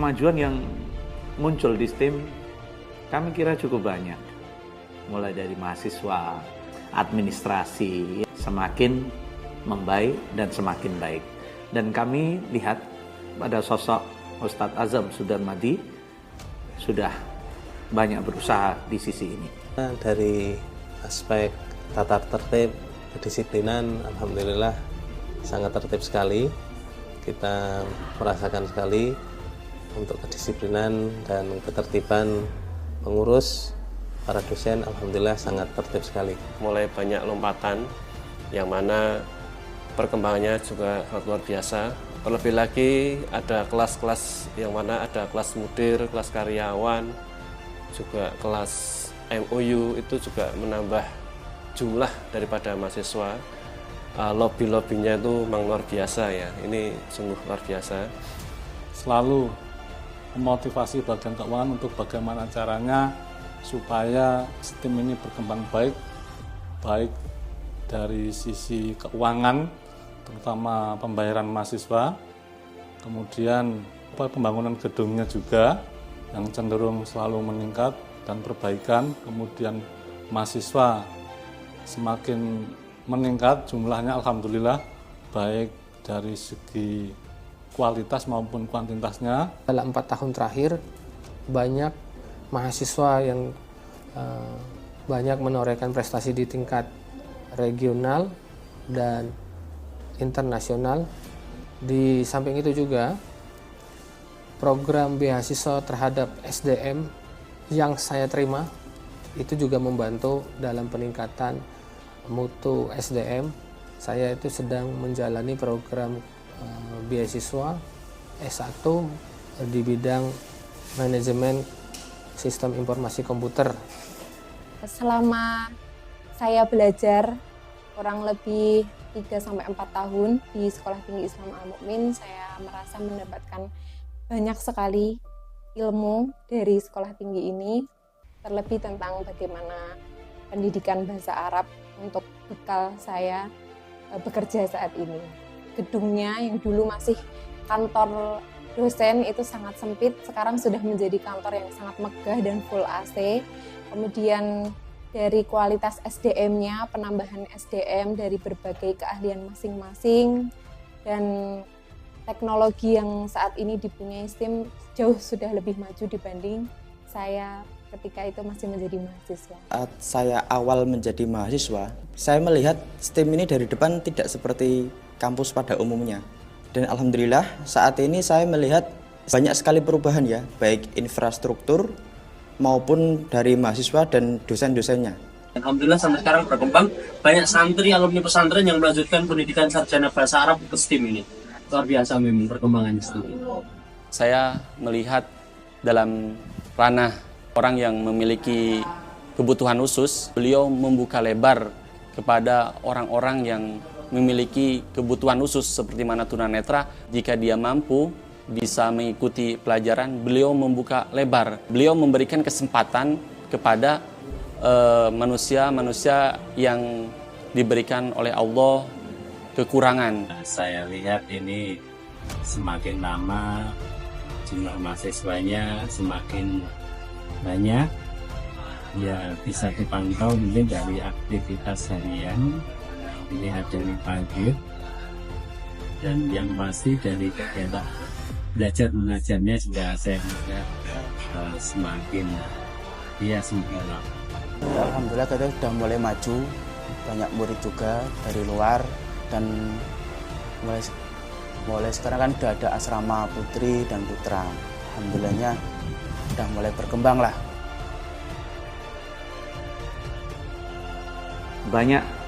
kemajuan yang muncul di STEM kami kira cukup banyak. Mulai dari mahasiswa, administrasi semakin membaik dan semakin baik. Dan kami lihat pada sosok Ustadz Azam Sudarmadi sudah banyak berusaha di sisi ini. Dari aspek tata tertib, kedisiplinan, alhamdulillah sangat tertib sekali. Kita merasakan sekali untuk kedisiplinan dan ketertiban pengurus, para dosen, alhamdulillah sangat tertib sekali. Mulai banyak lompatan, yang mana perkembangannya juga sangat luar biasa. Terlebih lagi ada kelas-kelas yang mana ada kelas mudir, kelas karyawan, juga kelas MOU, itu juga menambah jumlah daripada mahasiswa. Lobby-lobbynya itu memang luar biasa ya, ini sungguh luar biasa. Selalu memotivasi bagian keuangan untuk bagaimana caranya supaya STEM ini berkembang baik dari sisi keuangan, terutama pembayaran mahasiswa, kemudian pembangunan gedungnya juga yang cenderung selalu meningkat dan perbaikan, kemudian mahasiswa semakin meningkat jumlahnya, alhamdulillah, baik dari segi kualitas maupun kuantitasnya. Dalam 4 tahun terakhir, banyak mahasiswa yang banyak menorehkan prestasi di tingkat regional dan internasional. Di samping itu juga, program beasiswa terhadap SDM yang saya terima, itu juga membantu dalam peningkatan mutu SDM. Saya itu sedang menjalani program beasiswa S1 di bidang manajemen sistem informasi komputer. Selama saya belajar kurang lebih 3-4 tahun di Sekolah Tinggi Islam Al-Mukmin, saya merasa mendapatkan banyak sekali ilmu dari sekolah tinggi ini, terlebih tentang bagaimana pendidikan bahasa Arab untuk bekal saya bekerja saat ini. Gedungnya yang dulu masih kantor dosen itu sangat sempit, sekarang sudah menjadi kantor yang sangat megah dan full AC. Kemudian dari kualitas SDM-nya, penambahan SDM dari berbagai keahlian masing-masing, dan teknologi yang saat ini dipunyai STEM jauh sudah lebih maju dibanding saya ketika itu masih menjadi mahasiswa. Saat saya awal menjadi mahasiswa, saya melihat STEM ini dari depan tidak seperti kampus pada umumnya. Dan alhamdulillah saat ini saya melihat banyak sekali perubahan ya, baik infrastruktur maupun dari mahasiswa dan dosen-dosennya. Alhamdulillah sampai sekarang berkembang, banyak santri alumni pesantren yang melanjutkan pendidikan sarjana bahasa Arab ke STEM ini. Luar biasa memang perkembangannya STEM. Saya melihat dalam ranah orang yang memiliki kebutuhan khusus, beliau membuka lebar kepada orang-orang yang memiliki kebutuhan khusus seperti mana tunanetra. Jika dia mampu bisa mengikuti pelajaran, beliau membuka lebar. Beliau memberikan kesempatan kepada manusia-manusia yang diberikan oleh Allah kekurangan. Saya lihat ini semakin lama jumlah mahasiswanya semakin banyak. Ya bisa dipantau mungkin dari aktivitas harian. Ini ada di pagi, dan yang pasti dari kegiatan belajar mengajarnya juga saya lihat semakin lama. Alhamdulillah kita sudah mulai maju, banyak murid juga dari luar, dan mulai sekarang kan sudah ada asrama putri dan putra. Alhamdulillahnya sudah mulai berkembang lah. Banyak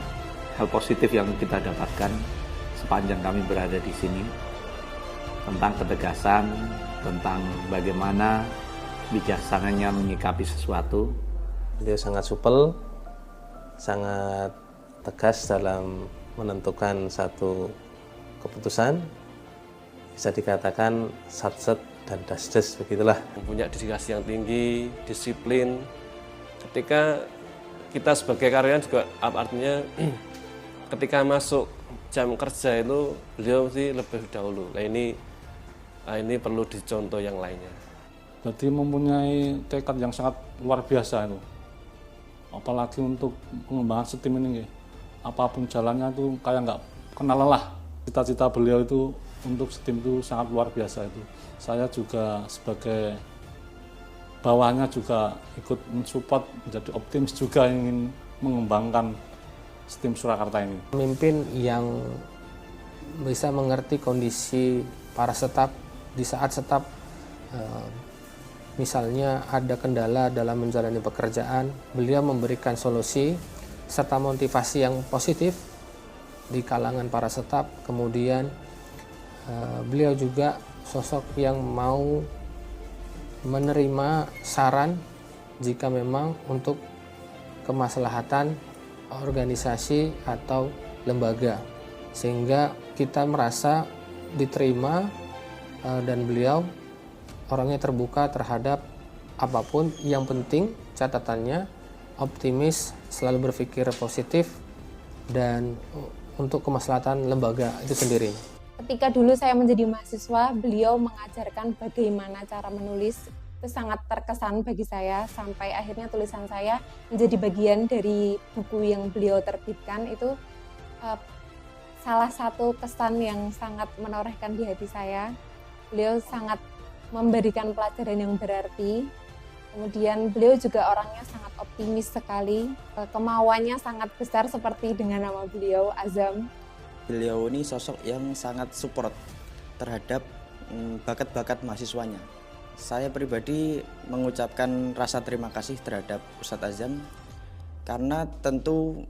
hal positif yang kita dapatkan sepanjang kami berada di sini, tentang ketegasan, tentang bagaimana bijaksananya menyikapi sesuatu. Beliau sangat supel, sangat tegas dalam menentukan satu keputusan. Bisa dikatakan satset dan dasdes, begitulah. Mempunyai dedikasi yang tinggi, disiplin. Ketika kita sebagai karyawan juga artinya ketika masuk jam kerja itu beliau sih lebih dahulu. Nah ini Ini perlu dicontoh yang lainnya. Berarti mempunyai tekad yang sangat luar biasa itu. Apalagi untuk pengembangan STEAM ini, apapun jalannya itu kayak nggak kenal lelah. Cita-cita beliau itu untuk STEAM itu sangat luar biasa itu. Saya juga sebagai bawahnya juga ikut mensupport, menjadi optimis juga ingin mengembangkan STEAM Surakarta ini. Pemimpin yang bisa mengerti kondisi para staf di saat staf misalnya ada kendala dalam menjalani pekerjaan, beliau memberikan solusi serta motivasi yang positif di kalangan para staf. Kemudian beliau juga sosok yang mau menerima saran jika memang untuk kemaslahatan organisasi atau lembaga, sehingga kita merasa diterima dan beliau orangnya terbuka terhadap apapun. Yang penting catatannya optimis, selalu berpikir positif dan untuk kemaslahatan lembaga itu sendiri. Ketika dulu saya menjadi mahasiswa, beliau mengajarkan bagaimana cara menulis. Itu sangat terkesan bagi saya, sampai akhirnya tulisan saya menjadi bagian dari buku yang beliau terbitkan. Itu salah satu kesan yang sangat menorehkan di hati saya. Beliau sangat memberikan pelajaran yang berarti. Kemudian beliau juga orangnya sangat optimis sekali. Kemauannya sangat besar seperti dengan nama beliau, Azam. Beliau ini sosok yang sangat support terhadap bakat-bakat mahasiswanya. Saya pribadi mengucapkan rasa terima kasih terhadap Ustadz Azam, karena tentu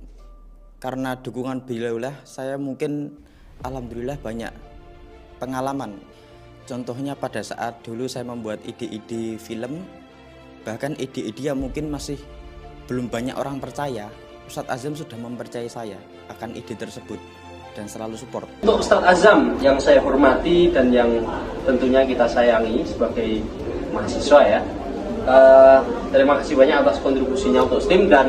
karena dukungan beliau lah saya mungkin alhamdulillah banyak pengalaman. Contohnya pada saat dulu saya membuat ide-ide film, bahkan ide-ide yang mungkin masih belum banyak orang percaya, Ustadz Azam sudah mempercayai saya akan ide tersebut dan selalu support. Untuk Ustadz Azam yang saya hormati dan yang tentunya kita sayangi sebagai mahasiswa ya, terima kasih banyak atas kontribusinya untuk STEAM, dan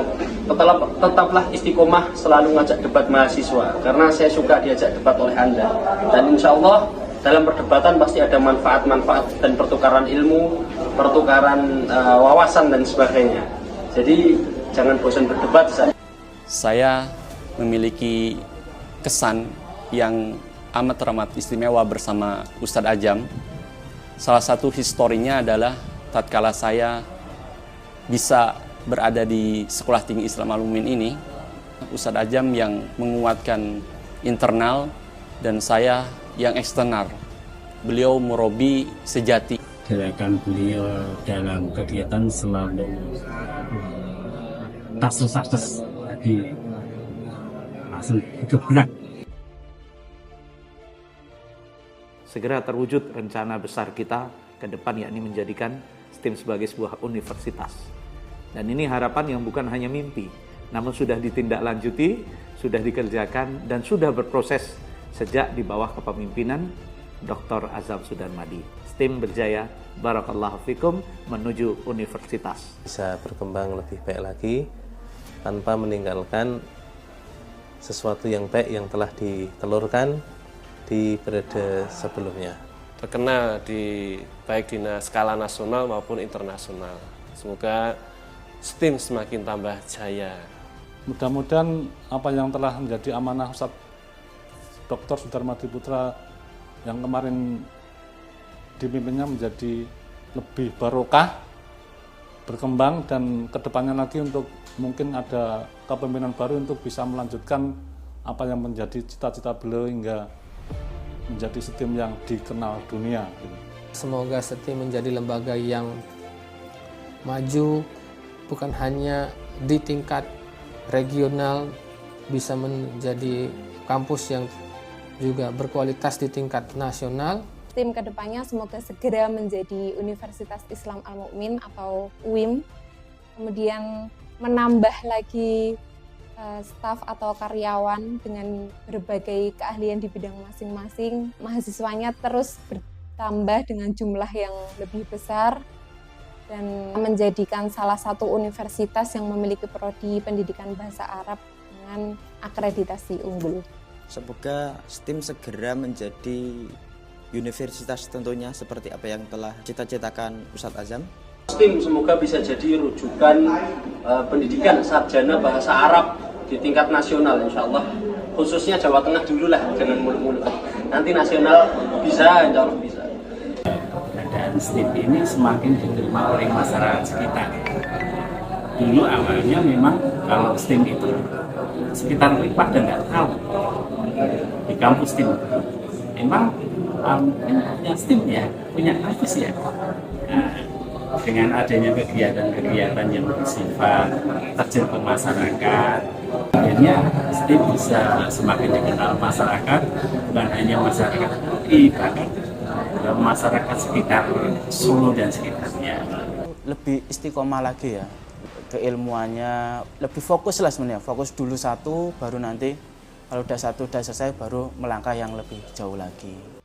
tetaplah istiqomah selalu ngajak debat mahasiswa, karena saya suka diajak debat oleh Anda, dan insya Allah dalam perdebatan pasti ada manfaat-manfaat dan pertukaran ilmu, pertukaran wawasan dan sebagainya. Jadi jangan bosan berdebat. Saya memiliki kesan yang amat istimewa bersama Ustadz Azam. Salah satu historinya adalah tatkala saya bisa berada di Sekolah Tinggi Islam Al-Mu'min ini, Ustadz Azam yang menguatkan internal dan saya yang eksternal. Beliau murabi sejati. Gerakan beliau dalam kegiatan selalu tak susah-susah, jadi langsung gebrak. Segera terwujud rencana besar kita ke depan, yakni menjadikan STEAM sebagai sebuah universitas. Dan ini harapan yang bukan hanya mimpi, namun sudah ditindaklanjuti, sudah dikerjakan, dan sudah berproses sejak di bawah kepemimpinan Dr. Azam Sudarmadi. STEAM berjaya, barakallahu fikum, menuju universitas. Bisa berkembang lebih baik lagi tanpa meninggalkan sesuatu yang baik yang telah ditelurkan di periode sebelumnya. Terkena baik di skala nasional maupun internasional. Semoga STEAM semakin tambah jaya. Mudah-mudahan apa yang telah menjadi amanah Ustadz Dr. Sudarmadi Putra yang kemarin dipimpinnya menjadi lebih barokah, berkembang, dan kedepannya lagi untuk mungkin ada kepemimpinan baru untuk bisa melanjutkan apa yang menjadi cita-cita beliau hingga menjadi STEAM yang dikenal dunia. Semoga STEAM menjadi lembaga yang maju, bukan hanya di tingkat regional, bisa menjadi kampus yang juga berkualitas di tingkat nasional. STEAM kedepannya semoga segera menjadi Universitas Islam Al-Mu'min atau UIM, kemudian menambah lagi staf atau karyawan dengan berbagai keahlian di bidang masing-masing. Mahasiswanya terus bertambah dengan jumlah yang lebih besar dan menjadikan salah satu universitas yang memiliki prodi pendidikan bahasa Arab dengan akreditasi unggul. Semoga STEAM segera menjadi universitas tentunya seperti apa yang telah cita-citakan Ustadz Azam. STIM semoga bisa jadi rujukan pendidikan sarjana bahasa Arab di tingkat nasional, insya Allah. Khususnya Jawa Tengah dulu lah, jangan muluk-muluk. Nanti nasional bisa, insya Allah bisa. Keadaan STIM ini semakin diterima oleh masyarakat sekitar. Dulu awalnya memang kalau STIM itu sekitar Lipak dan nggak tahu di kampus STIM. Memang punya STIM ya, punya kampus ya. Nah, dengan adanya kegiatan-kegiatan yang bersifat terjun ke masyarakat, akhirnya STIM bisa semakin dikenal masyarakat, bukan hanya masyarakat UI, bahkan masyarakat sekitar Solo dan sekitarnya. Lebih istiqomah lagi ya, keilmuannya lebih fokus lah sebenarnya, fokus dulu satu, baru nanti kalau udah satu udah selesai baru melangkah yang lebih jauh lagi.